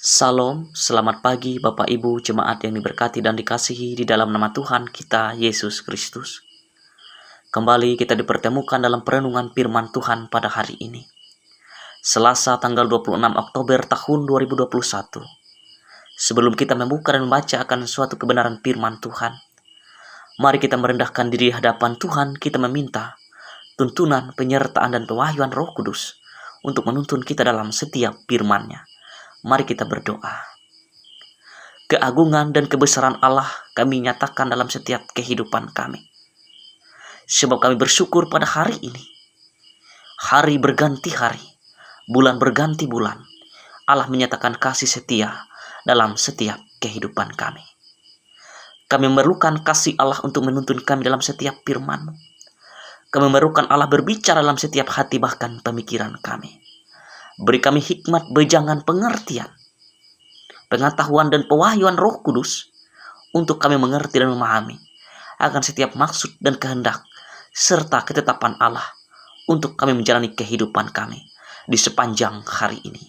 Salam, selamat pagi Bapak Ibu jemaat yang diberkati dan dikasihi di dalam nama Tuhan kita Yesus Kristus. Kembali kita dipertemukan dalam perenungan firman Tuhan pada hari ini. Selasa tanggal 26 Oktober tahun 2021. Sebelum kita membuka dan membaca akan suatu kebenaran firman Tuhan, mari kita merendahkan diri di hadapan Tuhan. Kita meminta tuntunan, penyertaan dan pewahyuan Roh Kudus untuk menuntun kita dalam setiap firman-Nya. Mari kita berdoa. Keagungan dan kebesaran Allah kami nyatakan dalam setiap kehidupan kami. Sebab kami bersyukur pada hari ini. Hari berganti hari, bulan berganti bulan. Allah menyatakan kasih setia dalam setiap kehidupan kami. Kami memerlukan kasih Allah untuk menuntun kami dalam setiap firman-Mu. Kami memerlukan Allah berbicara dalam setiap hati bahkan pemikiran kami. Beri kami hikmat, bejangan, pengertian, pengetahuan dan pewahyuan Roh Kudus untuk kami mengerti dan memahami akan setiap maksud dan kehendak serta ketetapan Allah untuk kami menjalani kehidupan kami di sepanjang hari ini.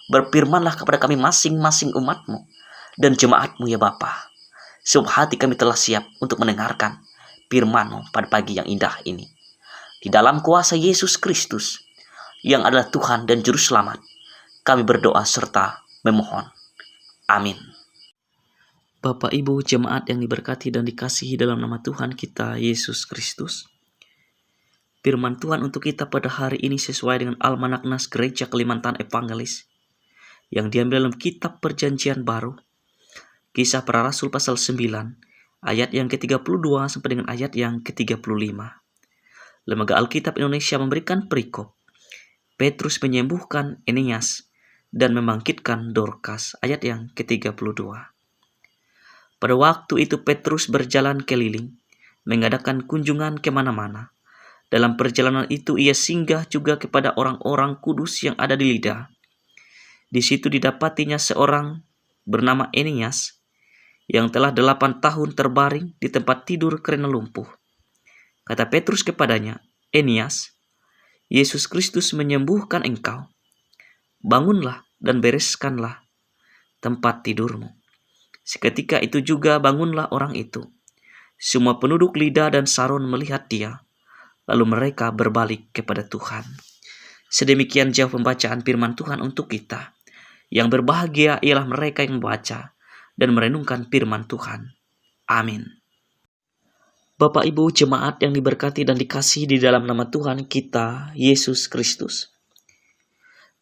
Berfirmanlah kepada kami masing-masing umat-Mu dan jemaat-Mu ya Bapa, sebab hati kami telah siap untuk mendengarkan firman-Mu pada pagi yang indah ini. Di dalam kuasa Yesus Kristus yang adalah Tuhan dan Juru Selamat, kami berdoa serta memohon. Amin. Bapak Ibu jemaat yang diberkati dan dikasihi dalam nama Tuhan kita Yesus Kristus. Firman Tuhan untuk kita pada hari ini sesuai dengan Almanak Nas Gereja Kalimantan Evangelis yang diambil dalam kitab Perjanjian Baru, Kisah Para Rasul pasal 9, ayat yang ke-32 sampai dengan ayat yang ke-35. Lembaga Alkitab Indonesia memberikan perikop Petrus menyembuhkan Eneas dan membangkitkan Dorcas, ayat yang ke-32. Pada waktu itu Petrus berjalan keliling, mengadakan kunjungan kemana-mana. Dalam perjalanan itu ia singgah juga kepada orang-orang kudus yang ada di Lida. Di situ didapatinya seorang bernama Eneas yang telah 8 tahun terbaring di tempat tidur karena lumpuh. Kata Petrus kepadanya, "Eneas, Yesus Kristus menyembuhkan engkau. Bangunlah dan bereskanlah tempat tidurmu." Seketika itu juga bangunlah orang itu. Semua penduduk Lida dan Saron melihat dia, lalu mereka berbalik kepada Tuhan. Sedemikian jauh pembacaan firman Tuhan untuk kita. Yang berbahagia ialah mereka yang membaca dan merenungkan firman Tuhan. Amin. Bapak Ibu jemaat yang diberkati dan dikasihi di dalam nama Tuhan kita Yesus Kristus.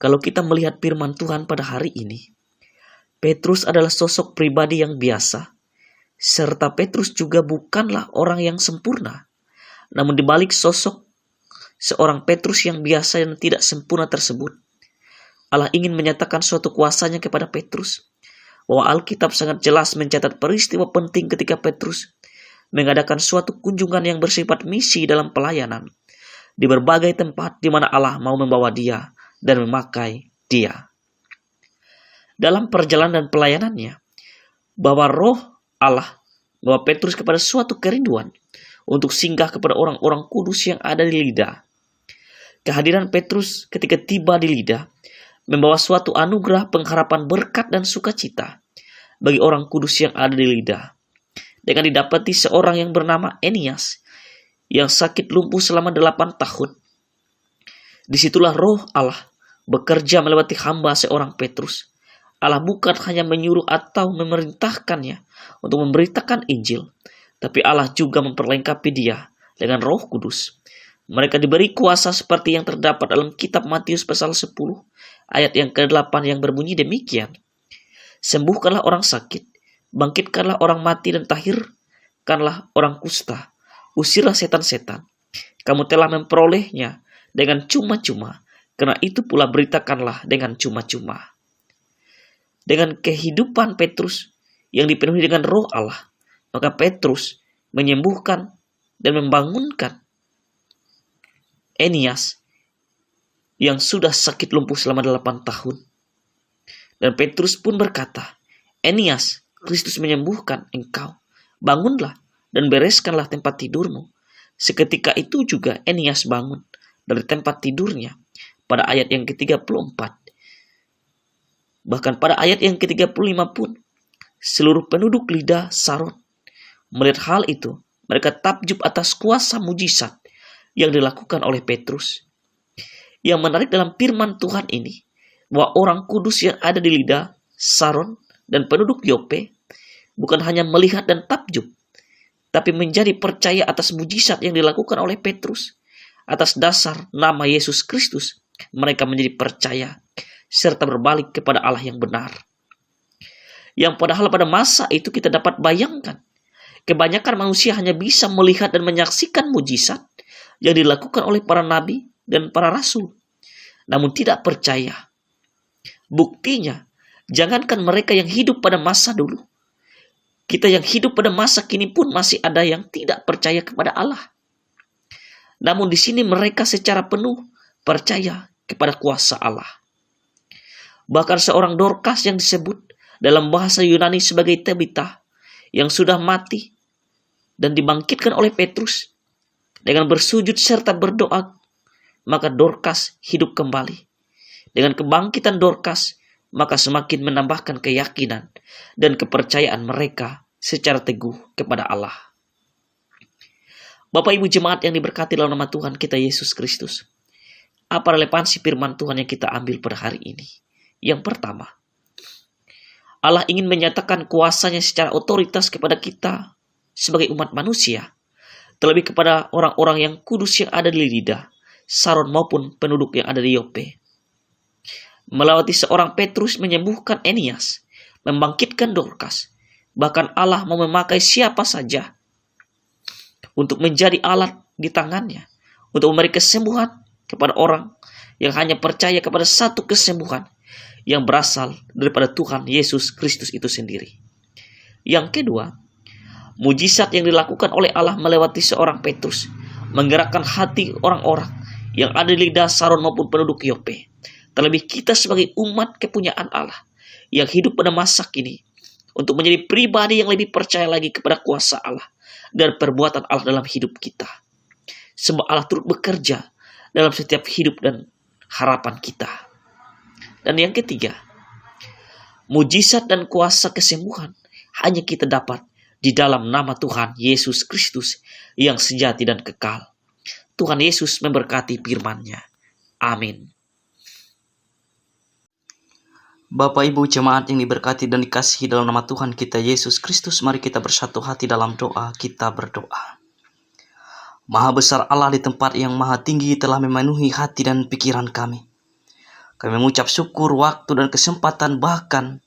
Kalau kita melihat firman Tuhan pada hari ini, Petrus adalah sosok pribadi yang biasa, serta Petrus juga bukanlah orang yang sempurna. Namun di balik sosok seorang Petrus yang biasa dan tidak sempurna tersebut, Allah ingin menyatakan suatu kuasanya kepada Petrus, bahwa Alkitab sangat jelas mencatat peristiwa penting ketika Petrus mengadakan suatu kunjungan yang bersifat misi dalam pelayanan di berbagai tempat di mana Allah mau membawa dia dan memakai dia. Dalam perjalanan pelayanannya, bahwa Roh Allah membawa Petrus kepada suatu kerinduan untuk singgah kepada orang-orang kudus yang ada di Lida. Kehadiran Petrus ketika tiba di Lida membawa suatu anugerah pengharapan berkat dan sukacita bagi orang kudus yang ada di Lida. Dengan didapati seorang yang bernama Eneas yang sakit lumpuh selama 8 tahun. Disitulah Roh Allah bekerja melewati hamba seorang Petrus. Allah bukan hanya menyuruh atau memerintahkannya untuk memberitakan Injil, tapi Allah juga memperlengkapi dia dengan Roh Kudus. Mereka diberi kuasa seperti yang terdapat dalam kitab Matius pasal 10 ayat yang ke-8 yang berbunyi demikian. "Sembuhkanlah orang sakit, bangkitkanlah orang mati dan tahirkanlah orang kusta. Usirlah setan-setan. Kamu telah memperolehnya dengan cuma-cuma, karena itu pula beritakanlah dengan cuma-cuma." Dengan kehidupan Petrus yang dipenuhi dengan Roh Allah, maka Petrus menyembuhkan dan membangunkan Eneas yang sudah sakit lumpuh selama 8 tahun. Dan Petrus pun berkata, "Eneas, Kristus menyembuhkan engkau. Bangunlah dan bereskanlah tempat tidurmu." Seketika itu juga Eneas bangun dari tempat tidurnya pada ayat yang ke-34. Bahkan pada ayat yang ke-35 pun, seluruh penduduk lidah Saron melihat hal itu, mereka takjub atas kuasa mujizat yang dilakukan oleh Petrus. Yang menarik dalam firman Tuhan ini, bahwa orang kudus yang ada di lidah Saron dan penduduk Yope bukan hanya melihat dan takjub, tapi menjadi percaya atas mujizat yang dilakukan oleh Petrus. Atas dasar nama Yesus Kristus, mereka menjadi percaya serta berbalik kepada Allah yang benar. Yang padahal pada masa itu kita dapat bayangkan, kebanyakan manusia hanya bisa melihat dan menyaksikan mujizat yang dilakukan oleh para nabi dan para rasul, namun tidak percaya. Buktinya, jangankan mereka yang hidup pada masa dulu, kita yang hidup pada masa kini pun masih ada yang tidak percaya kepada Allah. Namun di sini mereka secara penuh percaya kepada kuasa Allah. Bahkan seorang Dorcas yang disebut dalam bahasa Yunani sebagai Tabitha, yang sudah mati dan dibangkitkan oleh Petrus, dengan bersujud serta berdoa, maka Dorcas hidup kembali. Dengan kebangkitan Dorcas, maka semakin menambahkan keyakinan dan kepercayaan mereka secara teguh kepada Allah. Bapak Ibu jemaat yang diberkati dalam nama Tuhan kita Yesus Kristus, apa relevansi firman Tuhan yang kita ambil pada hari ini? Yang pertama, Allah ingin menyatakan kuasanya secara otoritas kepada kita sebagai umat manusia, terlebih kepada orang-orang yang kudus yang ada di lidah Saron maupun penduduk yang ada di Yope. Melewati seorang Petrus menyembuhkan Enias, membangkitkan Dorcas, bahkan Allah mau memakai siapa saja untuk menjadi alat di tangannya, untuk memberi kesembuhan kepada orang yang hanya percaya kepada satu kesembuhan yang berasal daripada Tuhan Yesus Kristus itu sendiri. Yang kedua, mujizat yang dilakukan oleh Allah melewati seorang Petrus menggerakkan hati orang-orang yang ada di lidah Saron maupun penduduk Yope. Terlebih kita sebagai umat kepunyaan Allah yang hidup pada masa kini, untuk menjadi pribadi yang lebih percaya lagi kepada kuasa Allah dan perbuatan Allah dalam hidup kita. Sebab Allah turut bekerja dalam setiap hidup dan harapan kita. Dan yang ketiga, mujizat dan kuasa kesembuhan hanya kita dapat di dalam nama Tuhan Yesus Kristus yang sejati dan kekal. Tuhan Yesus memberkati firman-Nya. Amin. Bapak Ibu jemaat yang diberkati dan dikasihi dalam nama Tuhan kita Yesus Kristus, mari kita bersatu hati dalam doa. Kita berdoa. Maha besar Allah, di tempat yang maha tinggi telah memenuhi hati dan pikiran kami. Kami mengucap syukur waktu dan kesempatan, bahkan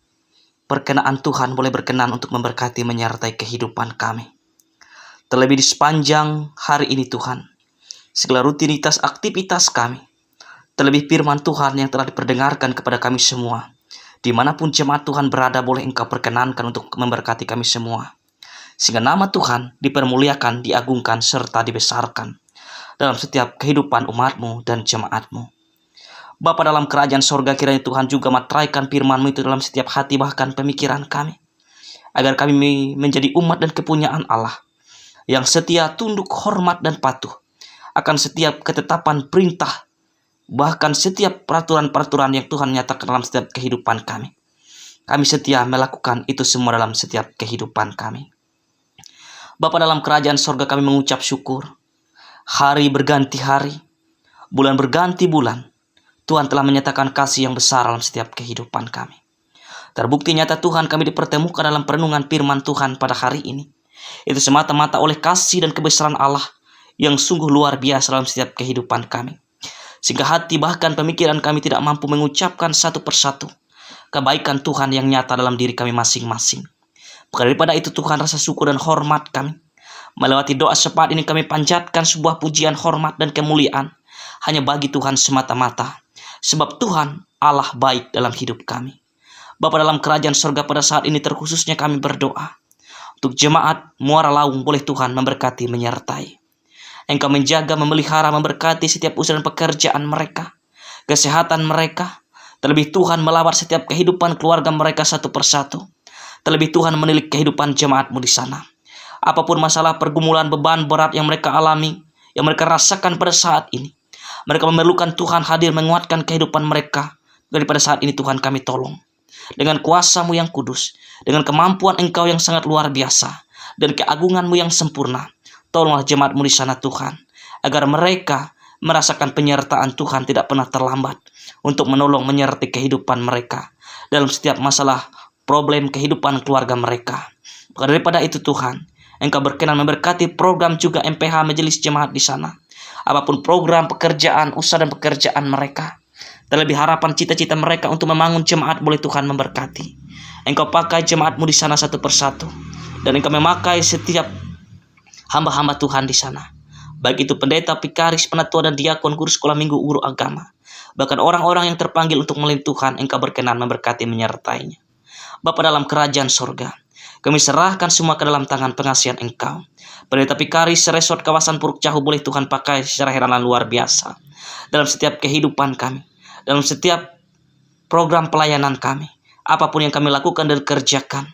perkenaan Tuhan boleh berkenan untuk memberkati menyertai kehidupan kami. Terlebih di sepanjang hari ini Tuhan, segala rutinitas aktivitas kami, terlebih firman Tuhan yang telah diperdengarkan kepada kami semua, dimanapun jemaat Tuhan berada, boleh Engkau perkenankan untuk memberkati kami semua, sehingga nama Tuhan dipermuliakan, diagungkan, serta dibesarkan dalam setiap kehidupan umat-Mu dan jemaat-Mu. Bapa dalam kerajaan sorga, kiranya Tuhan juga materaikan firman-Mu itu dalam setiap hati, bahkan pemikiran kami, agar kami menjadi umat dan kepunyaan Allah yang setia, tunduk, hormat, dan patuh akan setiap ketetapan perintah, bahkan setiap peraturan-peraturan yang Tuhan nyatakan dalam setiap kehidupan kami. Kami setia melakukan itu semua dalam setiap kehidupan kami. Bapa dalam kerajaan sorga, kami mengucap syukur. Hari berganti hari, bulan berganti bulan, Tuhan telah menyatakan kasih yang besar dalam setiap kehidupan kami. Terbukti nyata Tuhan, kami dipertemukan dalam perenungan firman Tuhan pada hari ini. Itu semata-mata oleh kasih dan kebesaran Allah yang sungguh luar biasa dalam setiap kehidupan kami, sehingga hati bahkan pemikiran kami tidak mampu mengucapkan satu persatu kebaikan Tuhan yang nyata dalam diri kami masing-masing. Maka daripada itu Tuhan, rasa syukur dan hormat kami, melewati doa sepat ini kami panjatkan sebuah pujian, hormat, dan kemuliaan hanya bagi Tuhan semata-mata, sebab Tuhan Allah baik dalam hidup kami. Bapa dalam kerajaan sorga, pada saat ini terkhususnya kami berdoa untuk jemaat Muara Laung, boleh Tuhan memberkati, menyertai. Engkau menjaga, memelihara, memberkati setiap usaha dan pekerjaan mereka, kesehatan mereka. Terlebih Tuhan melawat setiap kehidupan keluarga mereka satu persatu. Terlebih Tuhan menilik kehidupan jemaat-Mu di sana. Apapun masalah, pergumulan, beban berat yang mereka alami, yang mereka rasakan pada saat ini, mereka memerlukan Tuhan hadir menguatkan kehidupan mereka. Daripada saat ini Tuhan kami tolong. dengan kuasa-Mu yang kudus, dengan kemampuan Engkau yang sangat luar biasa, dan keagungan-Mu yang sempurna. Tolonglah jemaat-Mu di sana Tuhan, agar mereka merasakan penyertaan Tuhan tidak pernah terlambat untuk menolong menyertai kehidupan mereka dalam setiap masalah problem kehidupan keluarga mereka. Maka daripada itu Tuhan, Engkau berkenan memberkati program juga MPH Majelis Jemaat di sana. Apapun program, pekerjaan, usaha dan pekerjaan mereka, terlebih harapan cita-cita mereka untuk membangun jemaat, boleh Tuhan memberkati. Engkau pakai jemaat-Mu di sana satu persatu, dan Engkau memakai setiap hamba-hamba Tuhan di sana. Baik itu pendeta, pikaris, penatua, dan diakon, guru sekolah minggu, guru agama. Bahkan orang-orang yang terpanggil untuk melayani Tuhan, Engkau berkenan memberkati menyertainya. Bapa dalam kerajaan sorga, kami serahkan semua ke dalam tangan pengasihan Engkau. Pendeta pikaris resort kawasan Puruk Jahu, boleh Tuhan pakai secara heran dan luar biasa dalam setiap kehidupan kami, dalam setiap program pelayanan kami. Apapun yang kami lakukan dan kerjakan,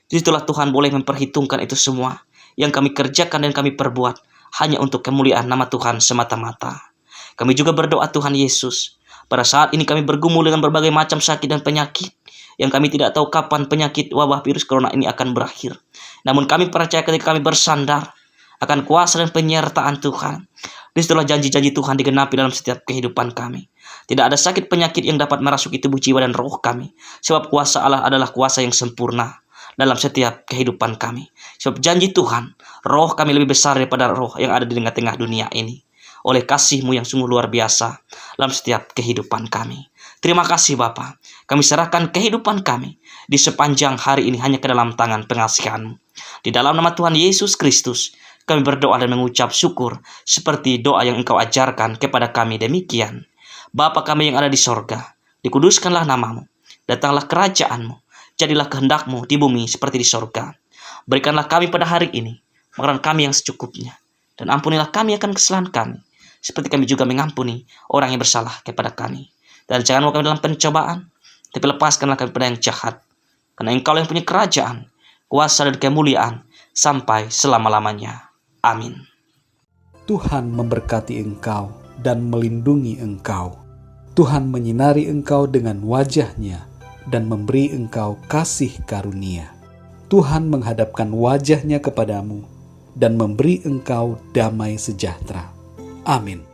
disitulah Tuhan boleh memperhitungkan itu semua yang kami kerjakan dan kami perbuat hanya untuk kemuliaan nama Tuhan semata-mata. Kami juga berdoa Tuhan Yesus, pada saat ini kami bergumul dengan berbagai macam sakit dan penyakit, yang kami tidak tahu kapan penyakit wabah virus corona ini akan berakhir. Namun kami percaya ketika kami bersandar akan kuasa dan penyertaan Tuhan, disitulah janji-janji Tuhan digenapi dalam setiap kehidupan kami. Tidak ada sakit penyakit yang dapat merasuki tubuh, jiwa, dan roh kami, sebab kuasa Allah adalah kuasa yang sempurna dalam setiap kehidupan kami. Sebab janji Tuhan, roh kami lebih besar daripada roh yang ada di tengah-tengah dunia ini. Oleh kasih-Mu yang sungguh luar biasa dalam setiap kehidupan kami. Terima kasih Bapa. Kami serahkan kehidupan kami di sepanjang hari ini hanya ke dalam tangan pengasihan-Mu. Di dalam nama Tuhan Yesus Kristus, kami berdoa dan mengucap syukur seperti doa yang Engkau ajarkan kepada kami demikian. Bapa kami yang ada di sorga, dikuduskanlah nama-Mu. Datanglah kerajaan-Mu. Jadilah kehendak-Mu di bumi seperti di sorga. Berikanlah kami pada hari ini makanan kami yang secukupnya. Dan ampunilah kami akan kesalahan kami, seperti kami juga mengampuni orang yang bersalah kepada kami. Dan jangan bawa kami dalam pencobaan, tapi lepaskanlah kami pada yang jahat. Karena Engkau yang punya kerajaan, kuasa dan kemuliaan sampai selama-lamanya. Amin. Tuhan memberkati engkau dan melindungi engkau. Tuhan menyinari engkau dengan wajah-Nya dan memberi engkau kasih karunia. Tuhan menghadapkan wajah-Nya kepadamu dan memberi engkau damai sejahtera. Amin.